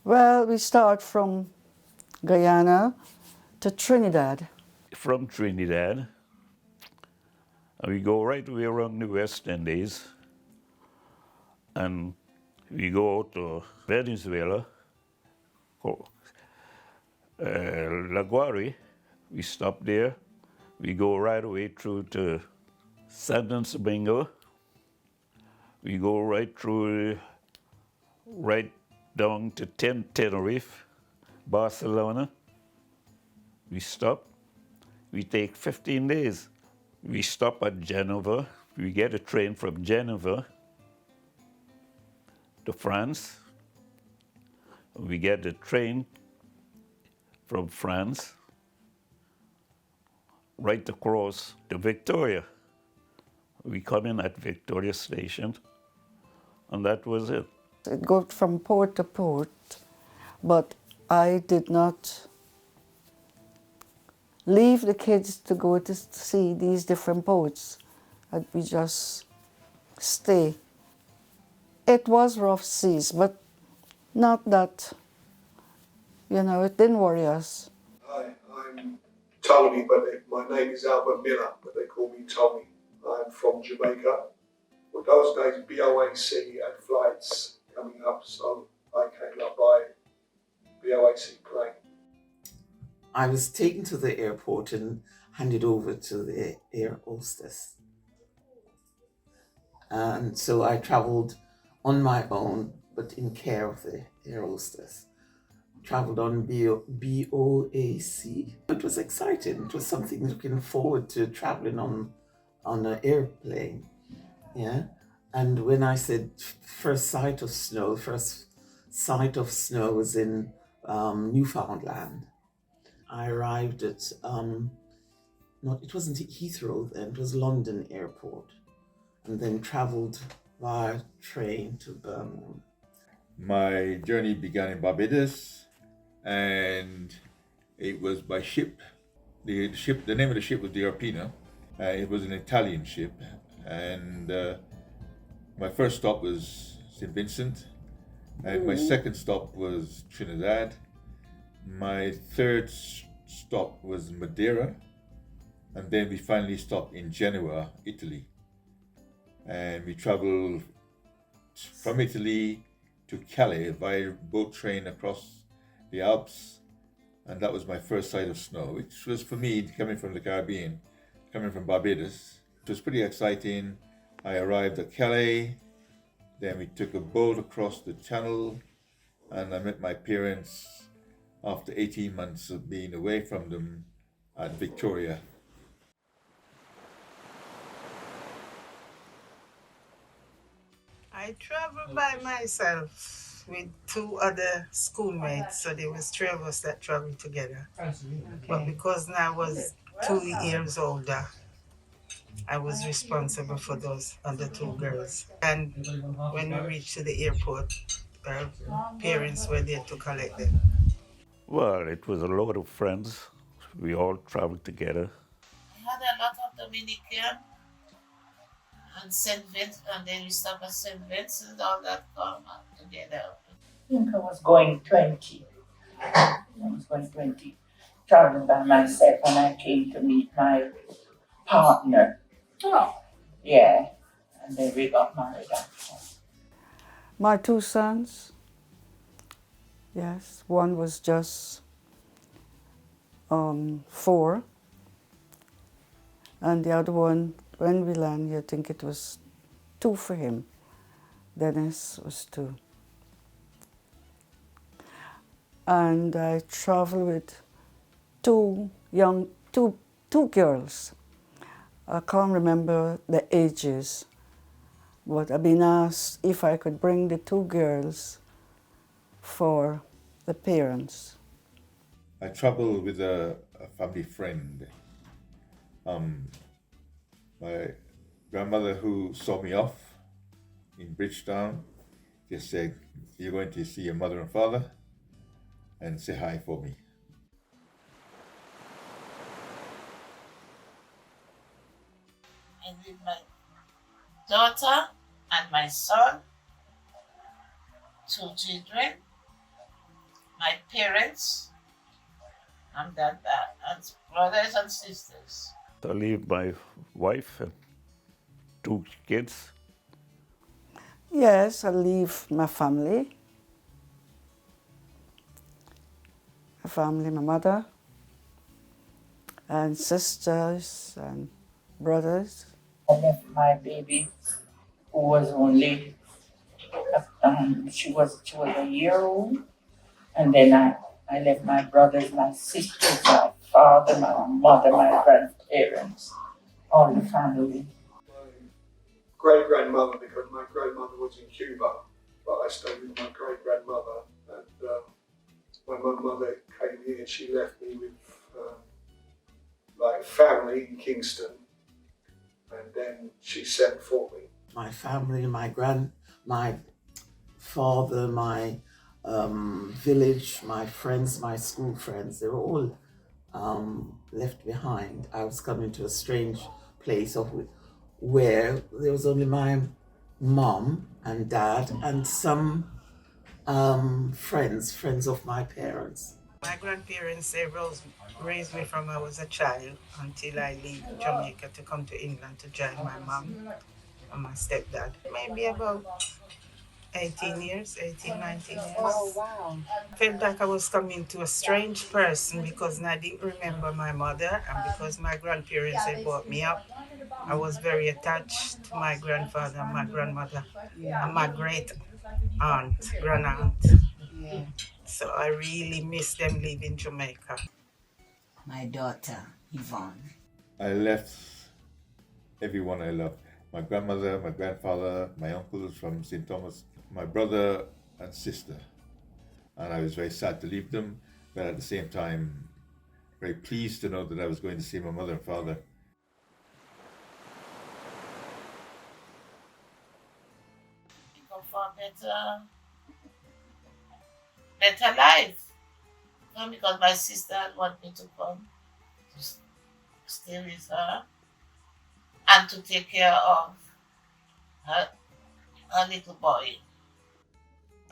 Well, we start from Guyana to Trinidad. From Trinidad, and we go right away around the West Indies, and we go out to Venezuela, La Guaira. We stop there. We go right away through to Santo Domingo. We go right down to Tenerife, Barcelona. We stop. We take 15 days. We stop at Geneva. We get a train from Geneva to France. We get a train from France right across to Victoria. We come in at Victoria Station, and that was it. It goes from port to port, but I did not leave the kids to go to see these different ports. We just stay. It was rough seas, but not that, it didn't worry us. Hi, I'm Tony, but my name is Albert Miller, but they call me Tommy. I'm from Jamaica. Well, those days BOAC had flights coming up, so I came up by BOAC plane. I was taken to the airport and handed over to the air hostess. And so I traveled on my own, but in care of the air hostess. Traveled on BOAC. It was exciting. It was something looking forward to, traveling on an airplane. Yeah. And when I said first sight of snow was in Newfoundland. I arrived at, it wasn't Heathrow then, it was London Airport, and then traveled by train to Birmingham. My journey began in Barbados, and it was by ship. The name of the ship was the Arpina. It was an Italian ship, and my first stop was St. Vincent, and my second stop was Trinidad. My third stop was Madeira, and then we finally stopped in Genoa, Italy. And we traveled from Italy to Calais via boat train across the Alps, and that was my first sight of snow, which was for me, coming from the Caribbean, coming from Barbados. It was pretty exciting. I arrived at Calais, then we took a boat across the channel, and I met my parents after 18 months of being away from them at Victoria. I traveled by myself with two other schoolmates, so there was three of us that traveled together. But because now I was 2 years older, I was responsible for those other two girls. And when we reached to the airport, our parents were there to collect them. Well, it was a lot of friends. We all traveled together. I had a lot of Dominican and St. Vincent, and then we stopped at St. Vincent, all that come together. I think I was going 20. Traveling by myself, and I came to meet my partner. Oh. Yeah, and then we got married after. My two sons, yes, one was just 4, and the other one, when we landed, I think it was 2 for him. Dennis was 2. And I traveled with two girls. I can't remember the ages, but I've been asked if I could bring the 2 girls for the parents. I traveled with a family friend. My grandmother, who saw me off in Bridgetown, just said, "You're going to see your mother and father, and say hi for me." And with my daughter and my son, 2 children, my parents and that, and brothers and sisters. I leave my wife and 2 kids. Yes, I leave my family. My mother and sisters and brothers. I left my baby, who was only she was a year old, and then I left my brothers, my sisters, my father, my mother, my grandparents, all the family. My great grandmother, because my grandmother was in Cuba, but I stayed with my great grandmother. And when my mother came here, she left me with like family in Kingston, and then she sent for me. My family, my father, my village, my friends, my school friends, they were all left behind. I was coming to a strange place where there was only my mom and dad and some friends of my parents. My grandparents, they raised me from I was a child until I leave Jamaica to come to England to join my mom and my stepdad. Maybe about 19 years. Oh, wow. Felt like I was coming to a strange person because I didn't remember my mother, and because my grandparents had brought me up, I was very attached to my grandfather and my grandmother and my great grand aunt. Yeah. So I really miss them leaving Jamaica. My daughter, Yvonne. I left everyone I loved. My grandmother, my grandfather, my uncles from St. Thomas, my brother and sister. And I was very sad to leave them, but at the same time, very pleased to know that I was going to see my mother and father. Come for better life. Not because my sister want me to come to stay with her and to take care of her little boy.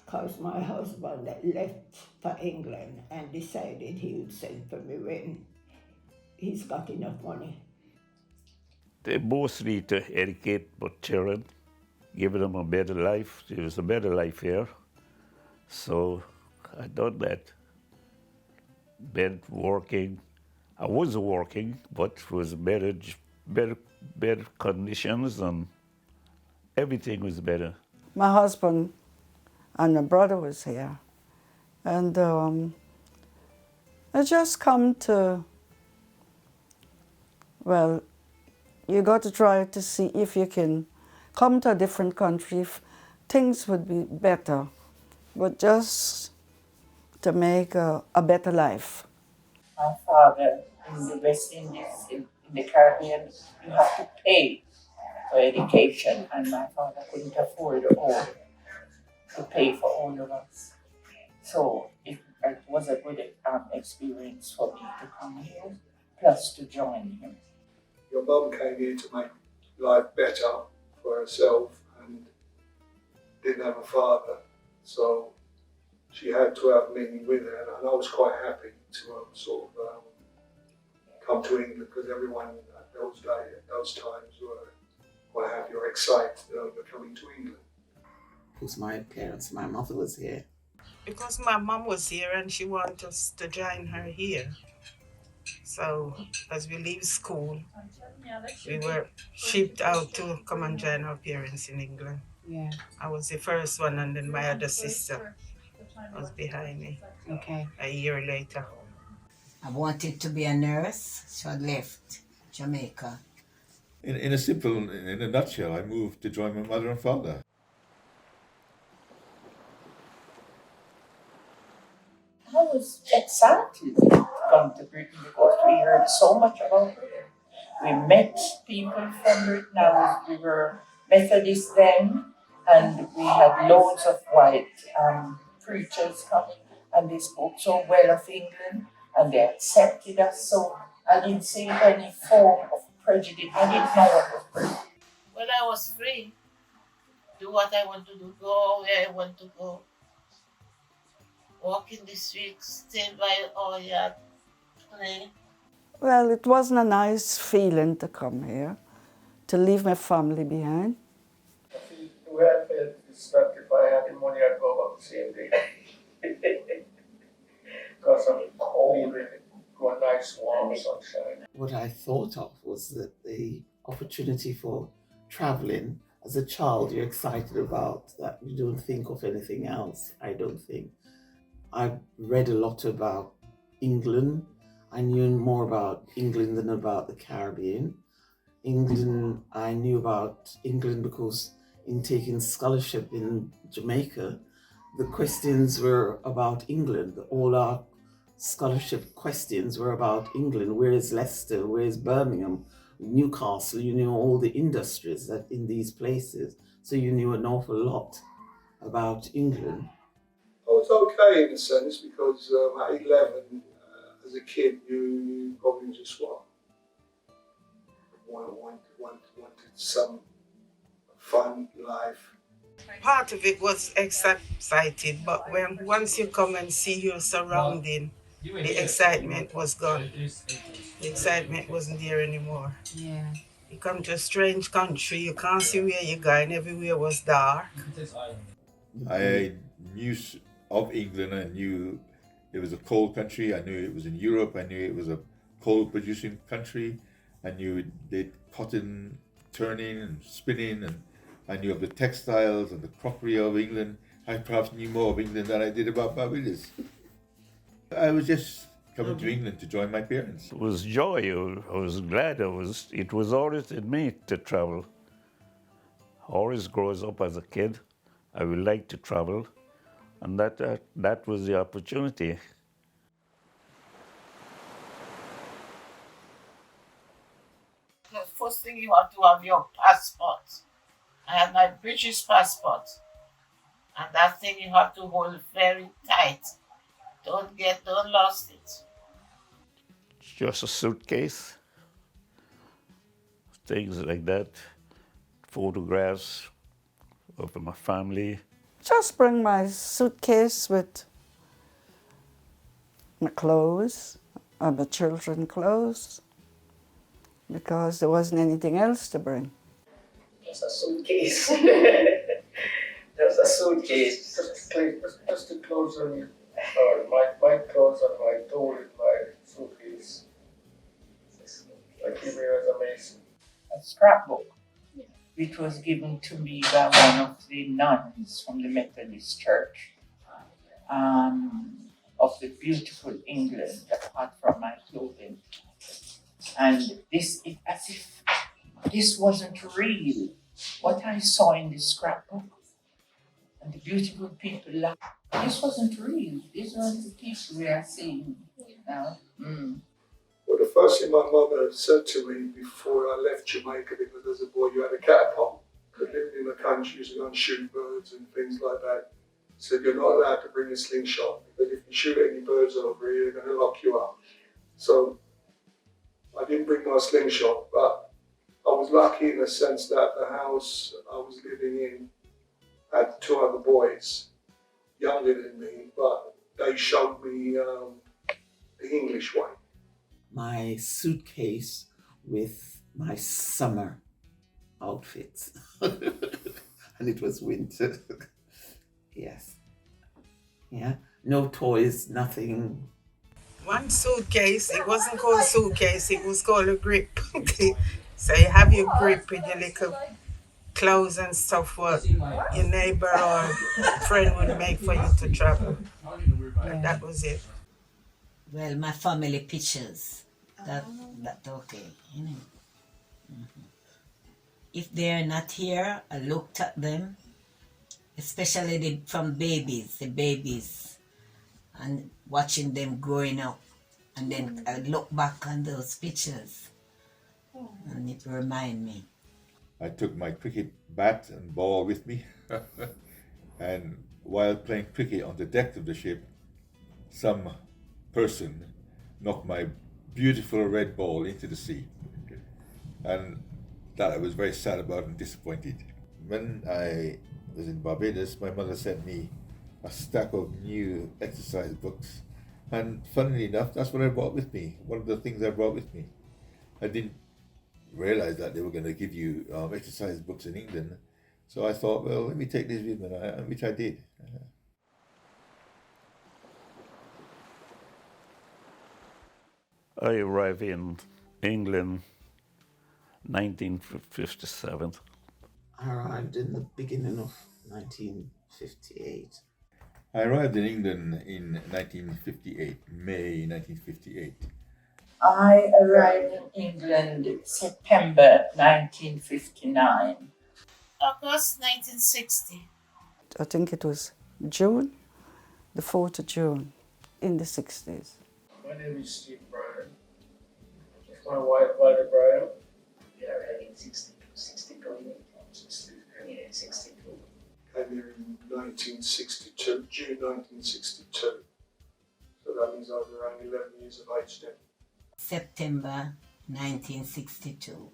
Because my husband left for England and decided he would send for me when he's got enough money. They both need to educate my children, give them a better life. There was a better life here. So I done that. Been working. I was working, but it was better conditions and everything was better. My husband and my brother was here. And I just come to, well, you got to try to see if you can come to a different country, if things would be better, but just to make a better life. My father in the West Indies, in the Caribbean, you have to pay for education, and my father couldn't afford to pay for all of us. So it was a good experience for me to come here, plus to join him. Your mum came here to make life better for herself and didn't have a father, so she had to have me with her, and I was quite happy to come to England, because everyone at those times were quite happy or excited that you're coming to England. Because my parents, my mother was here. Because my mom was here and she wanted us to join her here. So as we leave school, we were shipped out to come and join our parents in England. Yeah. I was the first one, and then my other sister was behind me Okay. a year later. I wanted to be a nurse, so I left Jamaica. In a nutshell, I moved to join my mother and father. I was excited to come to Britain because we heard so much about it. We met people from Britain. We were Methodists then, and we had loads of white preachers come, and they spoke so well of England, and they accepted us. So I didn't see any form of prejudice. I didn't know what was prejudice. Well, I was free. Do what I want to do, go where I want to go. walking the streets, stay by all your play. Well, it wasn't a nice feeling to come here, to leave my family behind. The way I felt is that if I had the money, I'd go back the same day. Because I'm cold and go nice warm sunshine. What I thought of was that the opportunity for traveling as a child you're excited about, that you don't think of anything else, I don't think. I read a lot about England. I knew more about England than about the Caribbean. I knew about England because in taking scholarship in Jamaica, the questions were about England. All our scholarship questions were about England. Where is Leicester? Where is Birmingham? Newcastle? You knew all the industries that in these places. So you knew an awful lot about England. I was okay in a sense because at 11, as a kid, you probably just wanted some fun life. Part of it was excited, but once you come and see your surrounding, the excitement was gone. The excitement wasn't there anymore. Yeah. You come to a strange country, you can't see where you're going, everywhere was dark. I knew of England. I knew it was a coal country. I knew it was in Europe. I knew it was a coal-producing country. I knew they cotton turning and spinning, and I knew of the textiles and the crockery of England. I perhaps knew more of England than I did about Barbados. I was just coming to England to join my parents. It was joy. I was glad. It was always in me to travel. Always grows up as a kid, I would like to travel, and that was the opportunity. The first thing you have to have your passport. I had my British passport, and that thing you have to hold very tight. Don't lose it. Just a suitcase, things like that, photographs of my family. Just bring my suitcase with my clothes and my children's clothes because there wasn't anything else to bring. Just a suitcase. Just a suitcase. Just the clothes on you. My clothes and my tool in my suitcase. Like give me as a mason. A scrapbook, which was given to me by one of the nuns from the Methodist Church, of the beautiful England, apart from my clothing. And this is as if this wasn't real. What I saw in the scrapbook and the beautiful people, this wasn't real. These weren't the people we are seeing now. Well, the first thing my mother said to me before I left Jamaica, because as a boy you had a catapult, because living in the country used to go and shoot birds and things like that, said you're not allowed to bring a slingshot, because if you shoot any birds over here, they're going to lock you up. So I didn't bring my slingshot, but I was lucky in the sense that the house I was living in had two other boys, younger than me, but they showed me the English way. My suitcase with my summer outfits. And it was winter. Yes. Yeah. No toys, nothing. One suitcase, it wasn't called suitcase, it was called a grip. So you have your grip with your little clothes and stuff what your neighbor or friend would make for you to travel. And that was it. Well, my family pictures. That okay, you know. If they're not here, I looked at them, especially from the babies, and watching them growing up. And then I look back on those pictures, and it remind me. I took my cricket bat and ball with me, and while playing cricket on the deck of the ship, some person knocked my beautiful red ball into the sea, and that I was very sad about and disappointed. When I was in Barbados, my mother sent me a stack of new exercise books. And funnily enough, that's what I brought with me. One of the things I brought with me. I didn't realize that they were going to give you exercise books in England. So I thought, well, let me take this with me, which I did. I arrived in England 1957. I arrived in the beginning of 1958. I arrived in England in 1958, May 1958. I arrived in England September 1959. August 1960. I think it was June, the 4th of June in the 60s. My name is Steve Bryan. My wife, Violet Bryan. We arrived in 62. Yeah, 62. Came here in 1962, June 1962. So that means I was around 11 years of age then. September 1962.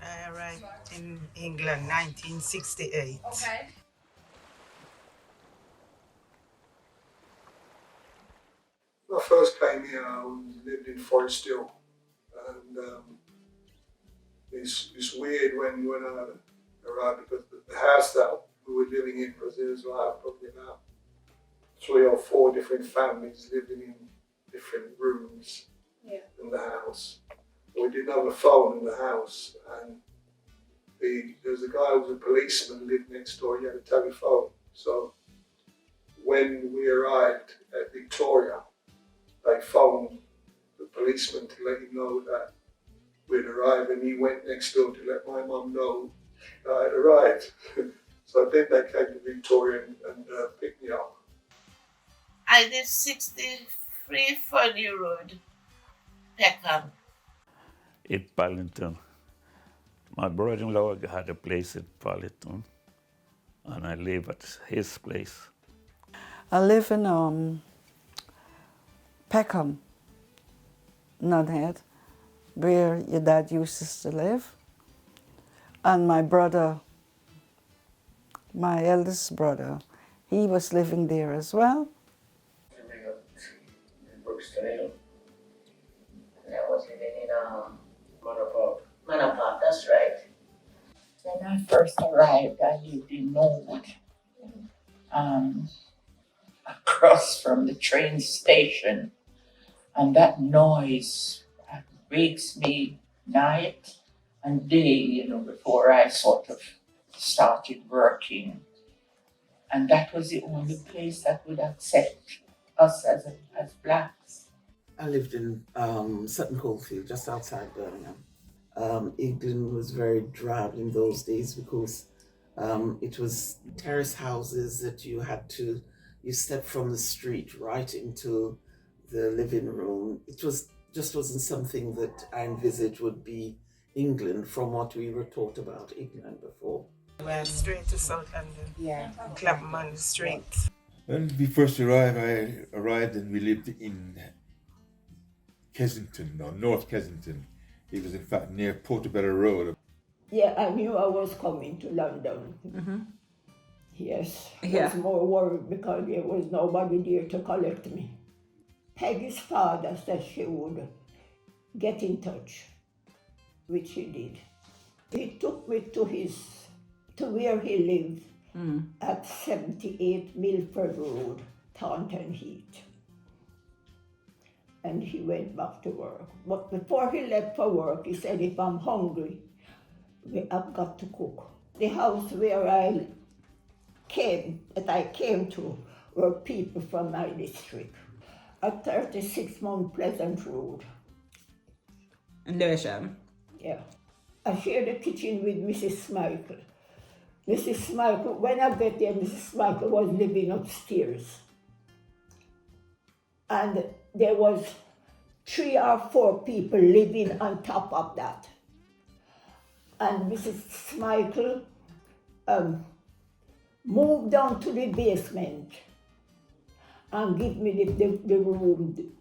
I arrived in England 1968. Okay. When I first came here, I lived in Forest Hill, and it's weird when I arrived because the house that we were living in, because there was like probably about 3 or 4 different families living in different rooms in the house. We didn't have a phone in the house, and there was a guy who was a policeman lived next door. He had a telephone. So when we arrived at Victoria, they phoned the policeman to let him know that we'd arrived, and he went next door to let my mum know that I'd arrived. So then they came to Victoria and picked me up. I live 63 Fernie Road, Peckham. In Paddington. My brother-in-law had a place in Paddington, and I live at his place. I live in Peckham, Nunhead, where your dad used to live. And my brother, my eldest brother, he was living there as well. Living up in Brookston Hill. And I was living in Manor Park. Manor Park, that's right. When I first arrived, I lived in Norwood, across from the train station. And that noise wakes me night and day, before I sort of started working. And that was the only place that would accept us as blacks. I lived in Sutton Coldfield, just outside Birmingham. England was very drab in those days because it was terrace houses that you step from the street right into the living room. It wasn't something that I envisaged would be England from what we were taught about England before. We went straight to South London. Yeah. Clapham on the street. When we first arrived, I arrived and we lived in Kensington, or North Kensington. It was in fact near Portobello Road. Yeah, I knew I was coming to London. Mm-hmm. Yes, I Yeah. was more worried because there was nobody there to collect me. Peggy's father said she would get in touch, which he did. He took me to where he lived at 78 Milford Road, Taunton Heath. And he went back to work. But before he left for work, he said, if I'm hungry, I've got to cook. The house where I came to, were people from my district. At 36 Mount Pleasant Road. In Lewisham? Yeah. I shared the kitchen with Mrs. Michael. Mrs. Michael, when I got there, Mrs. Michael was living upstairs. And there was 3 or 4 people living on top of that. And Mrs. Michael moved down to the basement and give me the room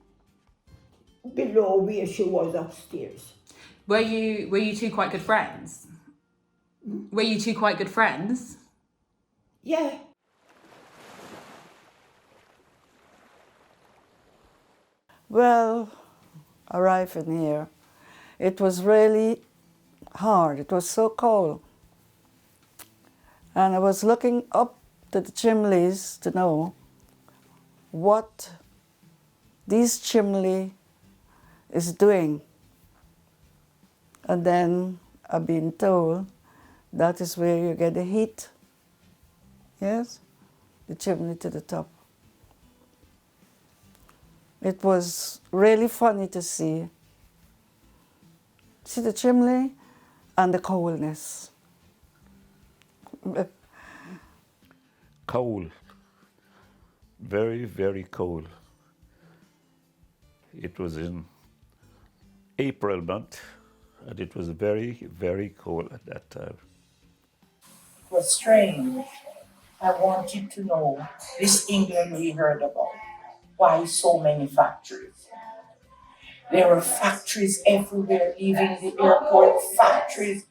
below where she was upstairs. Were you two quite good friends? Were you two quite good friends? Yeah. Well, arriving here, it was really hard. It was so cold. And I was looking up to the chimneys to know what this chimney is doing. And then I've been told that is where you get the heat. Yes? The chimney to the top. It was really funny to see. See the chimney and the coldness. Cold. Very, very cold. It was in April month, and it was very, very cold at that time. It was strange. I wanted to know this England we heard about. Why so many factories? There were factories everywhere, leaving the airport, factories.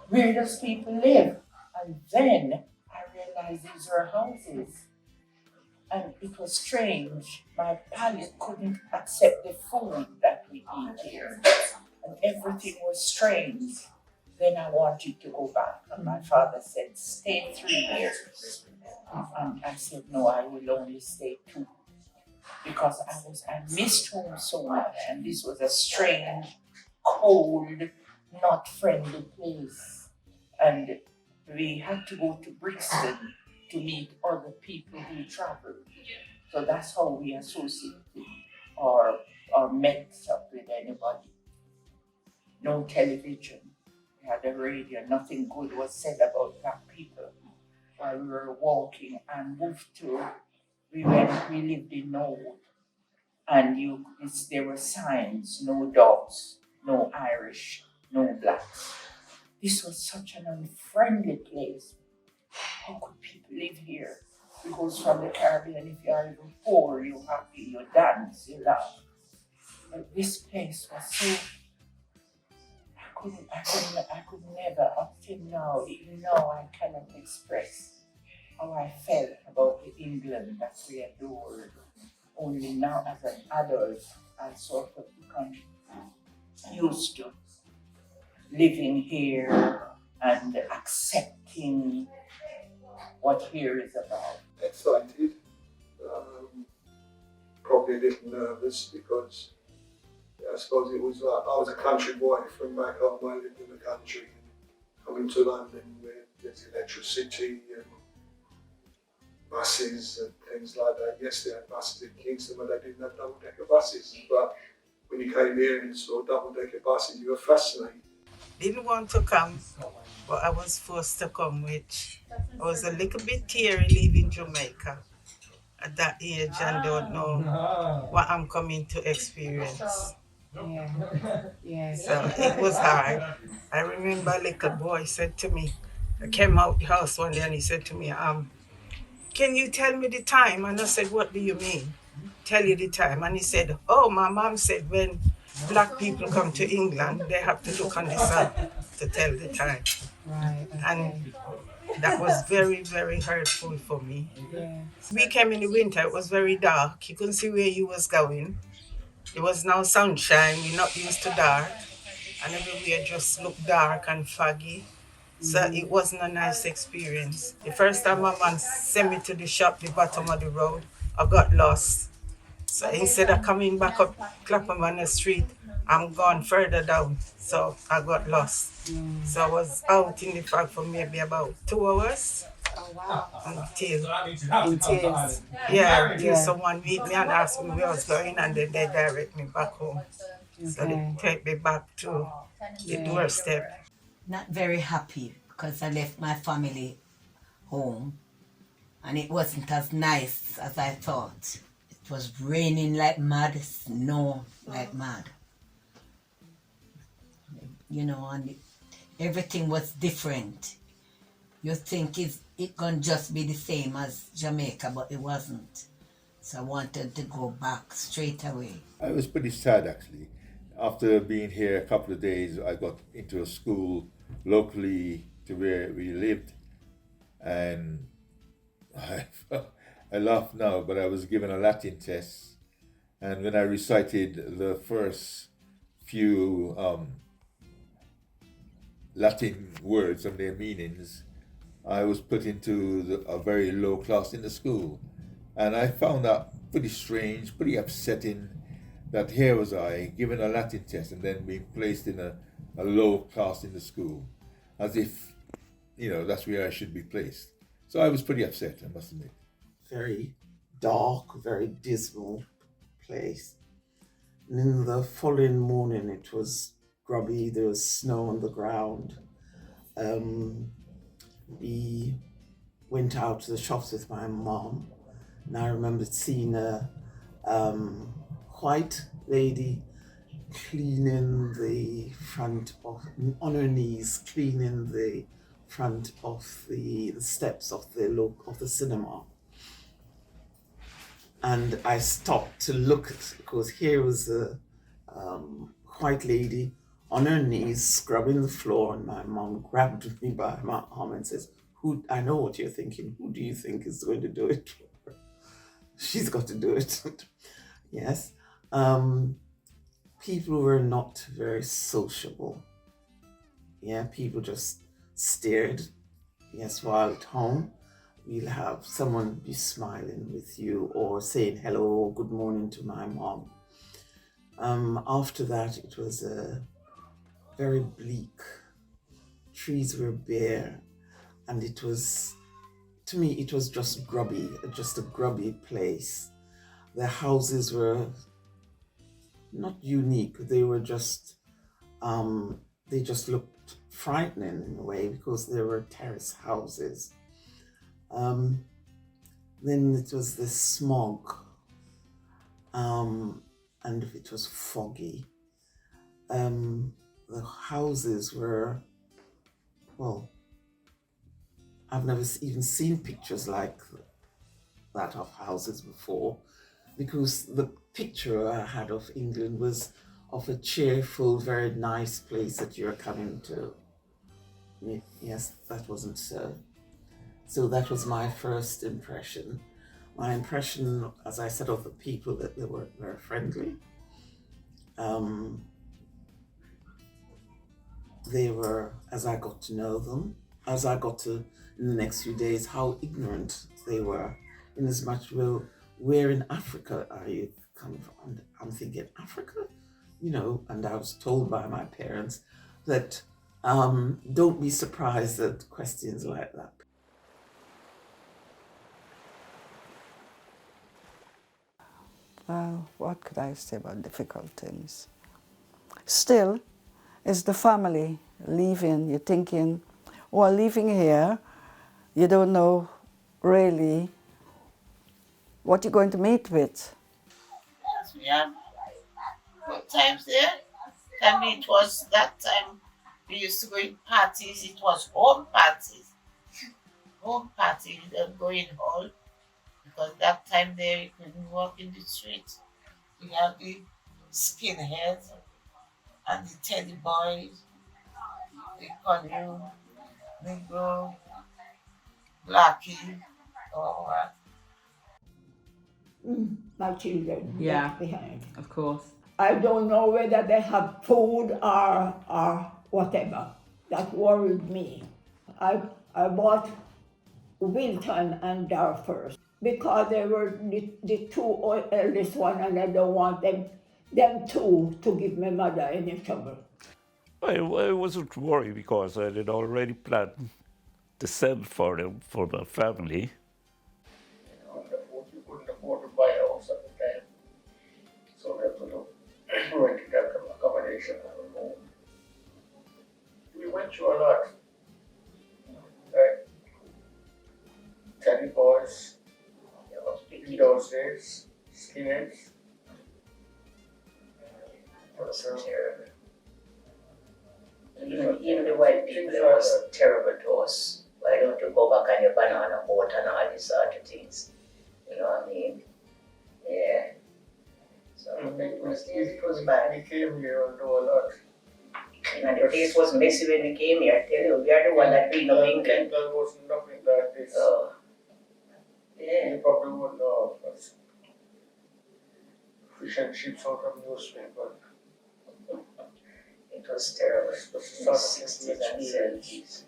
Where does people live? And then I realized these were houses. And it was strange. My palate couldn't accept the food that we eat here. And everything was strange. Then I wanted to go back. And my father said, stay 3 years. And I said, no, I will only stay 2. Because I missed home so much. And this was a strange, cold, not friendly place. And we had to go to Brixton to meet other people who traveled. So that's how we associated or met up with anybody. No television. We had a radio. Nothing good was said about black people while we were walking and moved to. We lived in Norwood, and there were signs: no dogs, no Irish, no blacks. This was such an unfriendly place. How could people live here? Because from the Caribbean, if you are even poor, you're happy, you dance, you laugh. But this place was so. I could never, up till now, even now, I cannot express how I felt about the England that we adored. Only now, as an adult, I sort of become used to living here and accepting what here is about. Excited, probably a little nervous because I suppose it was like I was a country boy from back home. I lived in the country, coming to London where there's electricity and buses and things like that. Yes, they had buses in Kingston, but they didn't have double-decker buses. But when you came here and saw double-decker buses, you were fascinated. Didn't want to come, but I was forced to come, which I was a little bit teary leaving Jamaica at that age and don't know what I'm coming to experience. Yeah. So it was hard. I remember a little boy said to me, I came out the house one day and he said to me, can you tell me the time? And I said, what do you mean? Tell you the time. And he said, oh, my mom said when black people come to England, they have to look on the sun to tell the time. Right. And that was very, very hurtful for me. Yeah. We came in the winter, it was very dark. You couldn't see where you was going. It was now sunshine, we're not used to dark. And everywhere just looked dark and foggy. So it wasn't a nice experience. The first time my man sent me to the shop, the bottom of the road, I got lost. So instead of coming back up Clapham Street, I'm gone further down. So I got lost. So I was out in the fog for maybe about 2 hours. Oh, wow. Until In tears. yeah, someone meet me and asked me where I was going, and then they direct me back home. So they take me back to the doorstep. Not very happy because I left my family home and it wasn't as nice as I thought. It was raining like mad, snow like mad. You know, and everything was different. You think it gonna just be the same as Jamaica, but it wasn't. So I wanted to go back straight away. I was pretty sad actually. After being here a couple of days, I got into a school locally to where we lived, and I laugh now, but I was given a Latin test, And when I recited the first few Latin words and their meanings, I was put into a very low class in the school. And I found that pretty strange, pretty upsetting, that here was I given a Latin test and then being placed in a low class in the school, as if, that's where I should be placed. So I was pretty upset, I must admit. Very dark, very dismal place. And in the following morning, it was grubby, there was snow on the ground. We went out to the shops with my mom, and I remember seeing a white lady cleaning the front of, on her knees, cleaning the front of the steps of the cinema. And I stopped to look at, because here was a white lady on her knees scrubbing the floor, and my mom grabbed me by my arm and says, I know what you're thinking. Who do you think is going to do it for her? She's got to do it. Yes. People were not very sociable. Yeah, people just stared. Yes, while at home, we'll have someone be smiling with you or saying hello or good morning to my mom. After that, it was very bleak. Trees were bare, and it was, to me, it was just grubby, just a grubby place. The houses were not unique. They were just, they just looked frightening in a way because they were terrace houses. Then it was the smog, and it was foggy. The houses were, well, I've never even seen pictures like that of houses before, because the picture I had of England was of a cheerful, very nice place that you're coming to. Yes, that wasn't so. So that was my first impression. My impression, as I said, of the people, that they were very friendly. They were, as I got to know them, as I got to, in the next few days, how ignorant they were, in as much, well, where in Africa are you coming from? And I'm thinking, Africa? And I was told by my parents that don't be surprised at questions like that. Well, what could I say about difficult things? Still, it's the family leaving. You're thinking, leaving here, you don't know really what you're going to meet with. Yes, we have good times there. I mean, it was that time we used to go in parties. It was home parties. Home parties, we don't go in hall. Because that time there, you couldn't walk in the street. We had the skinheads and the teddy boys, the canoe, Negro, Blackie, all that. My children left behind. Of course. I don't know whether they have food or whatever. That worried me. I bought Wilton and Dar first, because they were the two eldest one, and I don't want them two to give my mother any trouble. I wasn't worried because I had already planned to send for them, for my family. You couldn't afford to buy a house at the time. So we had to rent accommodation at home. We went through a lot. Like teddy boys, in those days, skinheads. Terrible. Even the white people were terrible to us. Why don't you go back on your banana boat and all these sort of things? You know what I mean? Yeah. So it was bad. We came here and do a lot. And the place was messy when we came here. I tell you, we are the one that cleaned up England. There was nothing like this. Yeah. You probably wouldn't know. fish and chips out of newspaper. It was terrible. It was In sort the of 60s and 70s.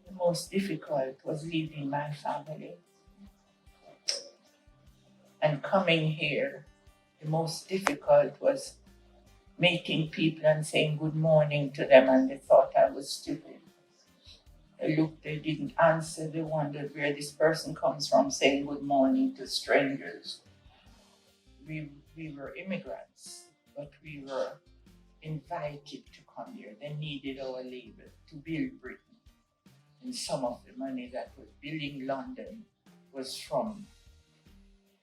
The most difficult was leaving my family. And coming here, the most difficult was meeting people and saying good morning to them, and they thought I was stupid. They looked, they didn't answer, they wondered where this person comes from saying good morning to strangers. We were immigrants, but we were invited to come here. They needed our labor to build Britain. And some of the money that was building London was from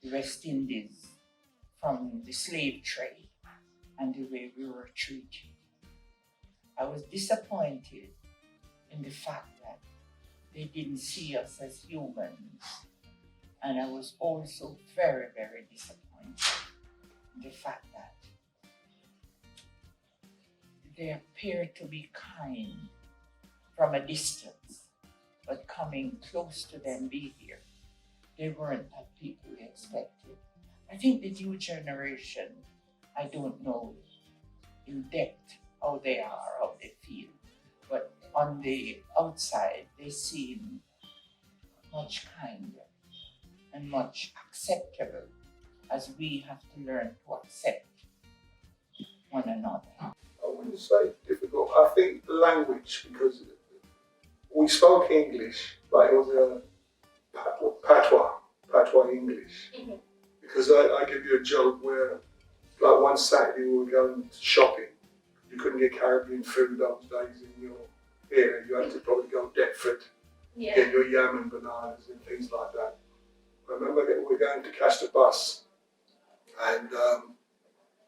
the West Indies, from the slave trade, and the way we were treated. I was disappointed in the fact that they didn't see us as humans. And I was also very, very disappointed in the fact that they appeared to be kind from a distance, but coming close to them, be here, they weren't that people we expected. I think the new generation, I don't know in depth how they are, how they feel, but on the outside, they seem much kinder and much acceptable, as we have to learn to accept one another. I wouldn't say difficult. I think the language, because we spoke English, but it was a patois English. Because I give you a joke where, like one Saturday we were going shopping. You couldn't get Caribbean food those days in your area. You had to probably go Deptford, get your yam and bananas and things like that. I remember that we were going to catch the bus, and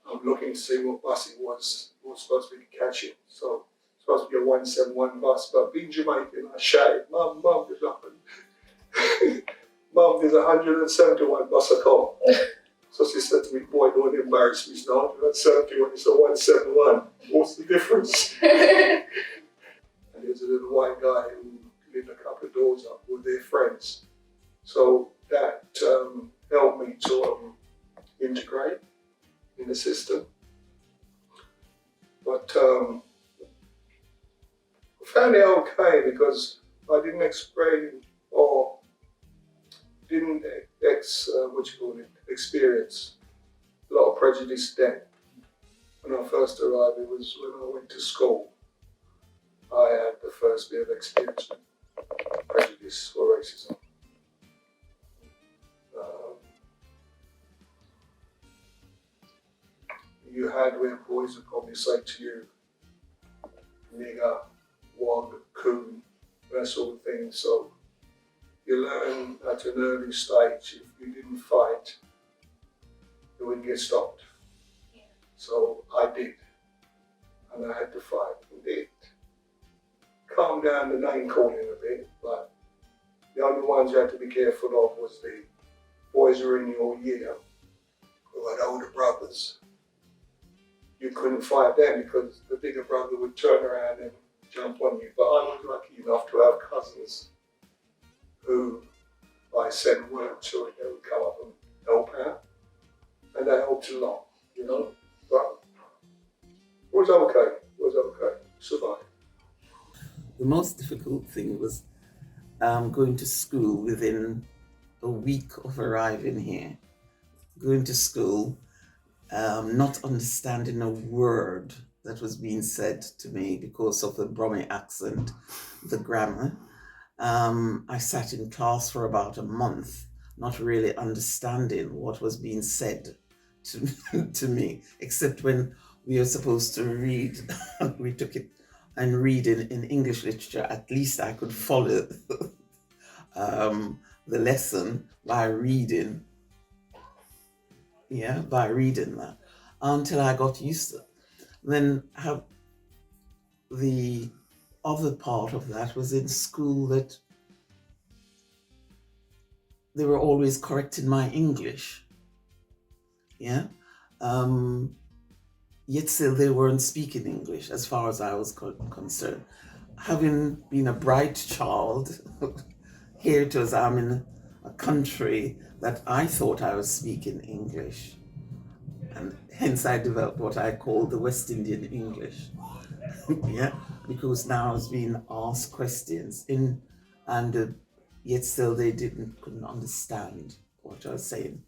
I'm looking to see what bus it was supposed to be catching. So it's supposed to be a 171 bus, but being Jamaican, I shouted, Mum, there's nothing. Mum, there's 171 bus I call. So she said to me, boy, don't embarrass me, it's not 171, it's a 171. What's the difference? And there's a little white guy who lived a couple of doors up with their friends. So that helped me to integrate in the system. But I found it okay because I didn't explain or didn't experience a lot of prejudice then. When I first arrived, it was when I went to school. I had the first bit of experience with prejudice or racism. You had where boys would probably say to you, nigger, wog, coon, that sort of thing. So you learn at an early stage, if you didn't fight, you wouldn't get stopped. Yeah. So I did, and I had to fight. It calmed down the name calling a bit, but the only ones you had to be careful of was the boys who were in your year, who had older brothers. You couldn't fight them because the bigger brother would turn around and jump on you. But I was lucky enough to have cousins who I sent word to, and they would come up and help out. And they helped a lot, you know. But it was okay, survived. The most difficult thing was going to school within a week of arriving here. Going to school, not understanding a word that was being said to me because of the Brummy accent, the grammar. I sat in class for about a month, not really understanding what was being said to me, except when we were supposed to read. We took it and read in English literature. At least I could follow the lesson by reading. Yeah, by reading that until I got used to it. Then the other part of that was in school that they were always correcting my English. Yeah. Yet still they weren't speaking English as far as I was concerned. Having been a bright child, here it was, I'm in a country that I thought I was speaking English. And hence I developed what I call the West Indian English. Yeah, because now I was being asked questions and yet still they couldn't understand what I was saying.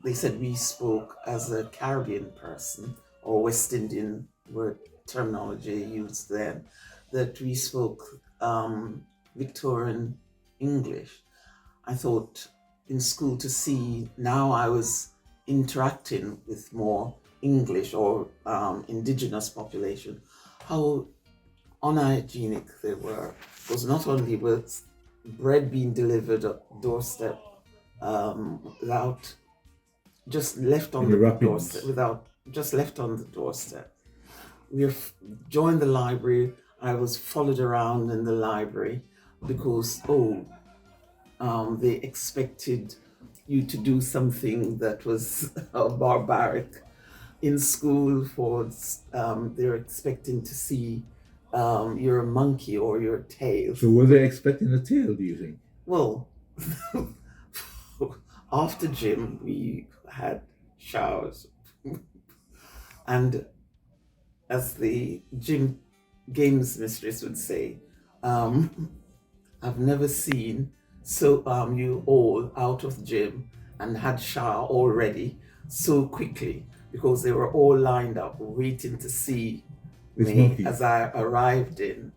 They said we spoke as a Caribbean person, or West Indian word terminology used then, that we spoke Victorian English. I thought in school to see now I was interacting with more English or indigenous population, how unhygienic they were. It was not only with bread being delivered at doorstep without just left on the doorstep, without just left on the doorstep. We joined the library. I was followed around in the library because they expected you to do something that was barbaric. In school, they're expecting to see you're a monkey or your tail. So were they expecting a tail, do you think? Well, after gym, we had showers. And as the gym games mistress would say, I've never seen you all out of gym and had shower already so quickly, because they were all lined up waiting to see me as I arrived in.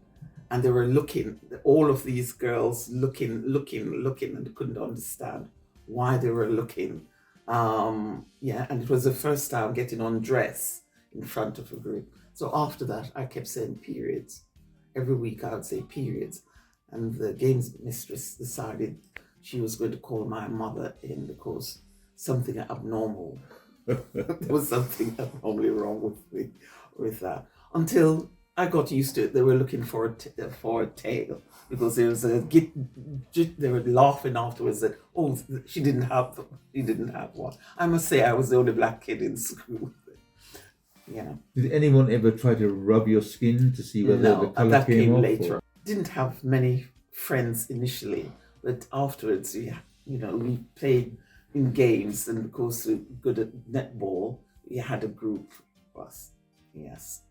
And they were looking, all of these girls looking, and couldn't understand why they were looking. And it was the first time getting undressed in front of a group. So after that, I kept saying periods. Every week I would say periods. And the games mistress decided she was going to call my mother in because something abnormal. There was something abnormally wrong with that. Until I got used to it. They were looking for a tail because there was they were laughing afterwards that she didn't have one. I must say I was the only black kid in school. Yeah. Did anyone ever try to rub your skin to see whether the color that came off? later. Didn't have many friends initially, but afterwards we played in games, and because we were good at netball, we had a group of us. Yes.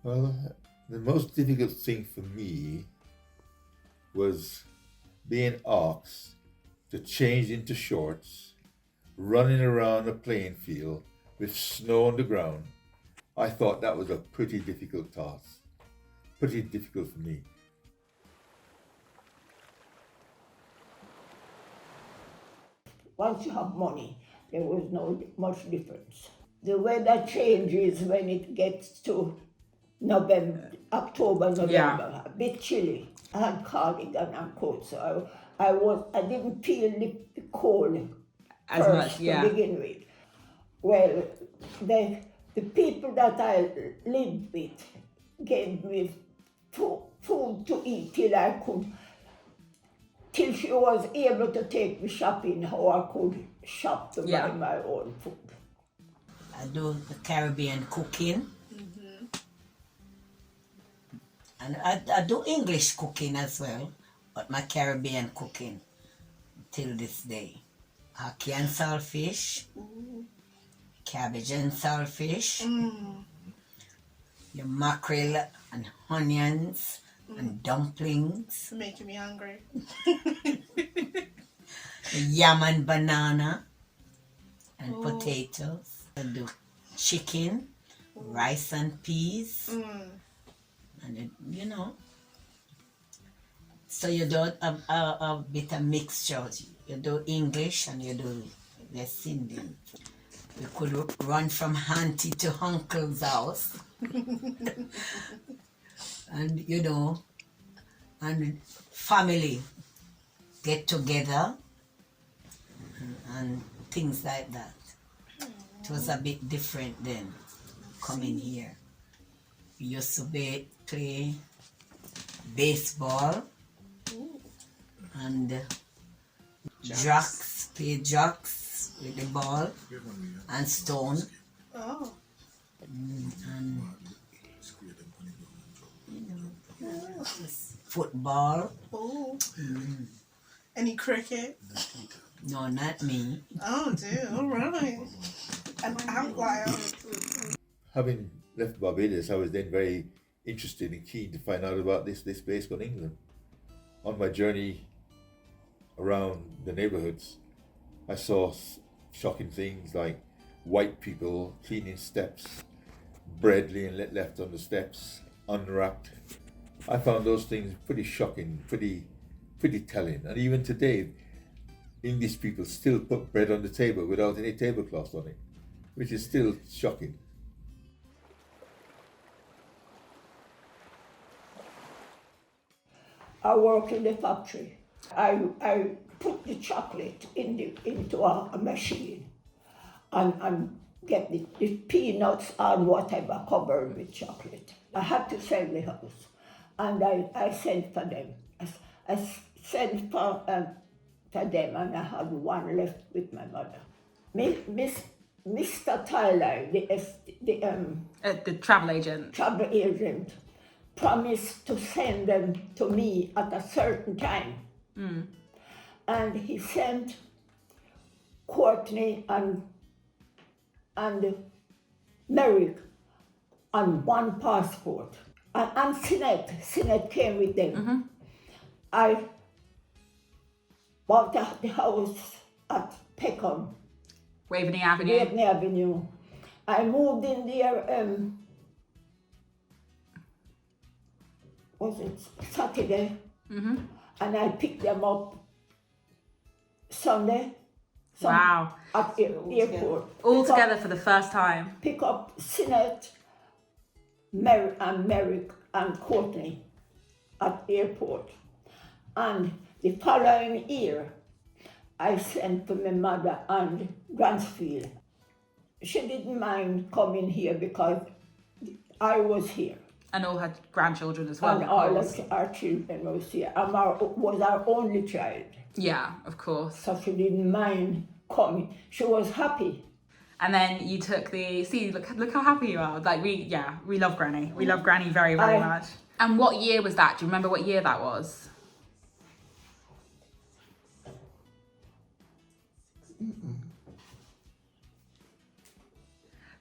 Well, the most difficult thing for me was being asked to change into shorts, running around a playing field with snow on the ground. I thought that was a pretty difficult task, pretty difficult for me. Once you have money, there was no much difference. The weather changes when it gets to October, November, a bit chilly. I had cardigan and coat, so I didn't feel the cold as much to begin with. Well, the people that I lived with gave me food to eat till she was able to take me shopping, how I could shop to buy my own food. I do the Caribbean cooking. And I do English cooking as well, but my Caribbean cooking till this day. Ackee and saltfish, cabbage and saltfish, your mackerel and onions and dumplings. Making me hungry. Yam and banana and potatoes. I do chicken, rice and peas. And so you do a bit of mixture. You do English and you do West Indian. You could run from auntie to uncle's house. And and family get together and things like that. It was a bit different then, coming here. We used to play baseball and play jacks with the ball and stone. Oh. And football. Any cricket? No, not me. Oh dear, alright. An outlier. Having left Barbados, I was then very interested and keen to find out about this place called England. On my journey around the neighborhoods, I saw shocking things like white people cleaning steps, bread being left on the steps, unwrapped. I found those things pretty shocking, pretty telling. And even today, English people still put bread on the table without any tablecloth on it, which is still shocking. I work in the factory. I put the chocolate into a machine and get the peanuts and whatever covered with chocolate. I had to sell the house, and I sent for them. I sent for them, and I had one left with my mother. Mr. Tyler, The travel agent. travel agent, promised to send them to me at a certain time. And he sent Courtney and Merrick on one passport. And Sinead came with them. I bought the house at Peckham, Waveney Avenue. Waveney Avenue. I moved in there, was it Saturday? And I picked them up Sunday. Wow. At the airport. All together for the first time. Pick up Sinead, Merrick and Courtney at the airport. And the following year, I sent for my mother and Bransfield. She didn't mind coming here because I was here. And all her grandchildren as well. And all of our children was here. And was our only child. Yeah, of course. So she didn't mind coming. She was happy. And then you took look how happy you are. Like we love Granny. We love Granny very, very much. And what year was that? Do you remember what year that was?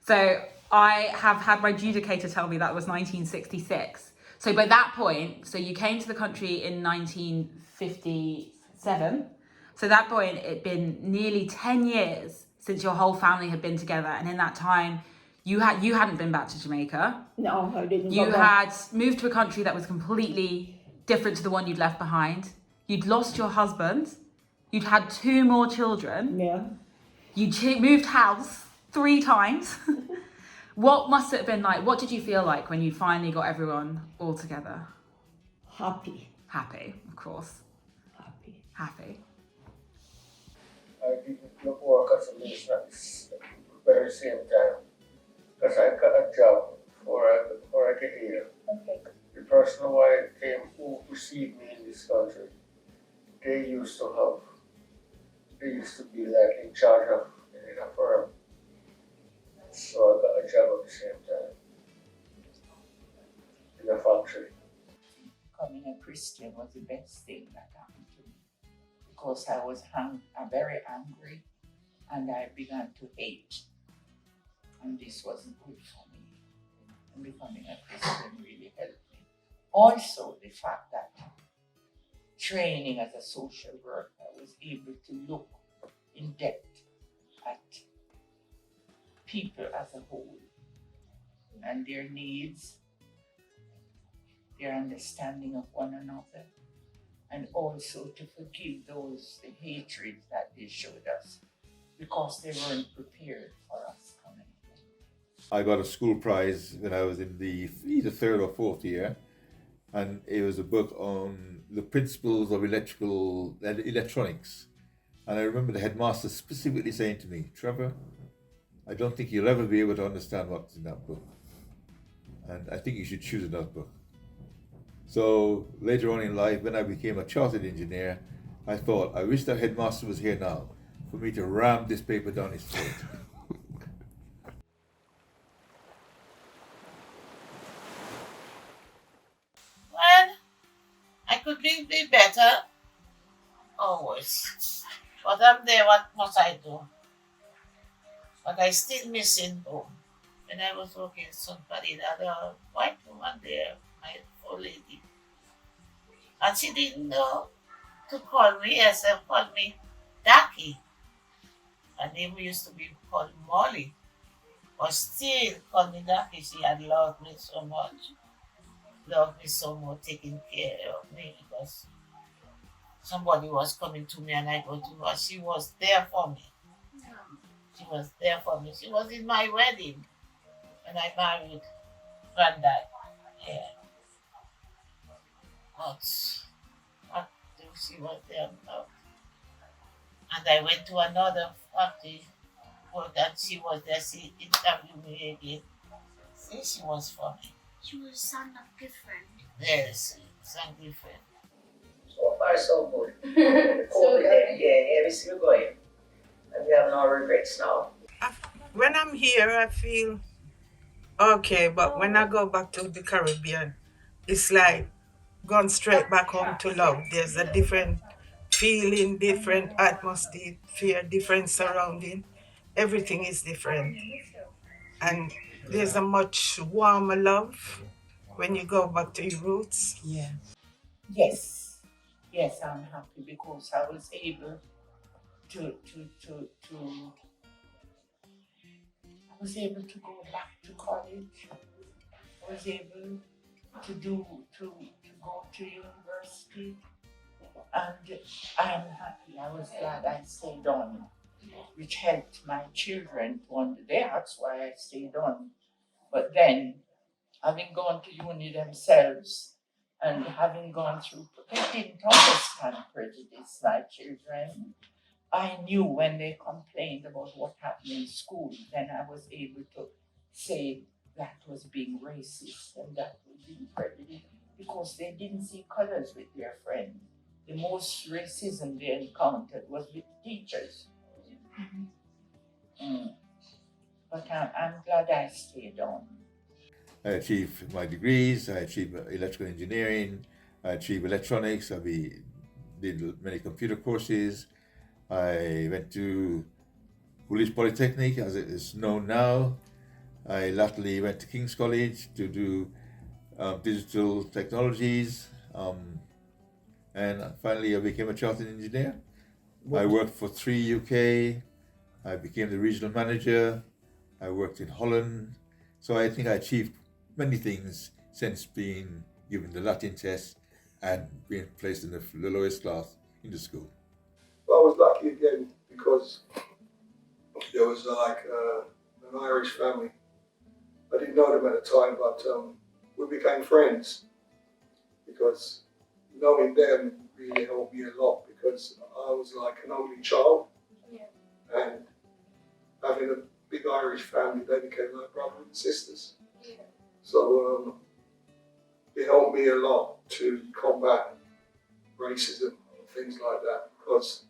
So I have had my judicator tell me that was 1966. So by that point, so you came to the country in 1957. So at that point, it'd been nearly 10 years since your whole family had been together. And in that time, you hadn't been back to Jamaica. No, I didn't. You had moved to a country that was completely different to the one you'd left behind. You'd lost your husband. You'd had 2 more children. Yeah. You moved house 3 times. What must it have been like? What did you feel like when you finally got everyone all together? Happy. Happy, of course. Happy. I didn't work as a minister at the very same time because I got a job before I get here. Okay. The person who received me in this country, they used to be like in charge of in a firm. So I got a job at the same time in a factory. Becoming a Christian was the best thing that happened to me because I was very angry and I began to hate. And this wasn't good for me. And becoming a Christian really helped me. Also, the fact that training as a social worker, I was able to look in depth at people as a whole and their needs, their understanding of one another, and also to forgive the hatred that they showed us because they weren't prepared for us coming. I got a school prize when I was in either 3rd or 4th year, and it was a book on the principles of electronics. And I remember the headmaster specifically saying to me, "Trevor, I don't think you'll ever be able to understand what's in that book. And I think you should choose another book." So later on in life, when I became a chartered engineer, I thought, I wish that headmaster was here now for me to ram this paper down his throat. Well, I could be better. Oh But I'm there, what must I do? But I still missing home. When I was working in somebody, the other white woman there, my old lady, and she didn't know to call me, yes, and called me Ducky. Her name used to be called Molly. But still called me Ducky. She had loved me so much. Loved me so much, taking care of me because somebody was coming to me and I go to her. She was there for me. She was there for me. She was in my wedding when I married Granddad. Yeah. But she was there now. And I went to another factory and she was there. She interviewed me again. See, she was for me. She was son of good friend. Yes, son good friend. So far, so good. So good. Yeah, we're still going. And we have no regrets now. When I'm here, I feel okay, but when I go back to the Caribbean, it's like going straight back home to love. There's a different feeling, different atmosphere, different surrounding. Everything is different. And there's a much warmer love when you go back to your roots. Yeah. Yes. Yes, I'm happy because I was able to go back to college. I was able to go to university, and I'm happy. I was glad I stayed on, which helped my children to understand. That's why I stayed on. But then, having gone to uni themselves and having gone through, they didn't understand prejudice, my children. I knew when they complained about what happened in school, then I was able to say that was being racist and that was being prejudiced because they didn't see colors with their friends. The most racism they encountered was with teachers. But I'm glad I stayed on. I achieved my degrees, I achieved electrical engineering, I achieved electronics, did many computer courses. I went to Woolwich Polytechnic, as it is known now. I latterly went to King's College to do digital technologies. And finally, I became a chartered engineer. I worked for 3 UK. I became the regional manager. I worked in Holland. So I think I achieved many things since being given the Latin test and being placed in the lowest class in the school. I was lucky again because there was like an Irish family. I didn't know them at the time, but we became friends because knowing them really helped me a lot because I was like an only child. And having a big Irish family, they became like brothers and sisters. So it helped me a lot to combat racism and things like that because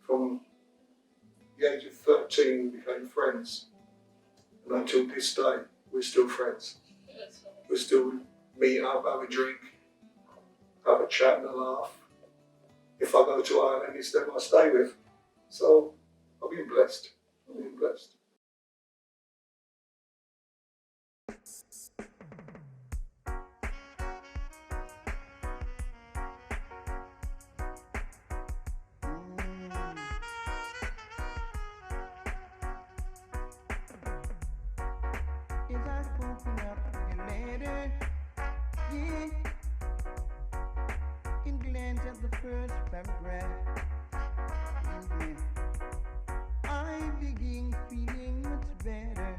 from the age of 13 we became friends, and until this day we're still friends. We still meet up, have a drink, have a chat and a laugh. If I go to Ireland, it's them I stay with. So I've been blessed. I've been blessed. The first paragraph, I begin feeling much better.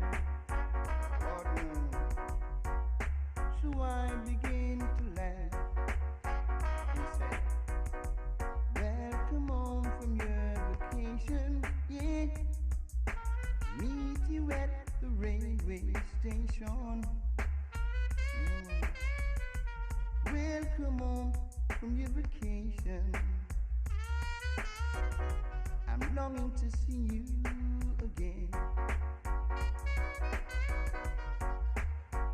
So I begin to laugh and say, welcome home from your vacation, yeah. Meet you at the railway station. Welcome home from your vacation. I'm longing to see you again.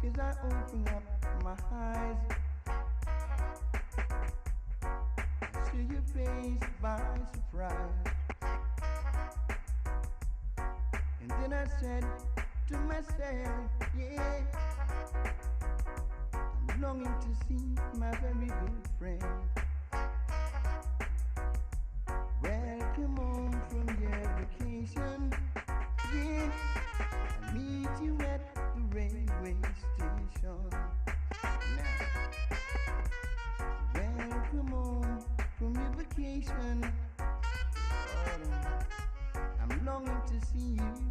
'Cause I open up my eyes, see capture your face by surprise. And then I said to myself, yeah, I'm longing to see my very good friend. Welcome home from your vacation. Yeah, I meet you at the railway station. Now, welcome home from your vacation. I'm longing to see you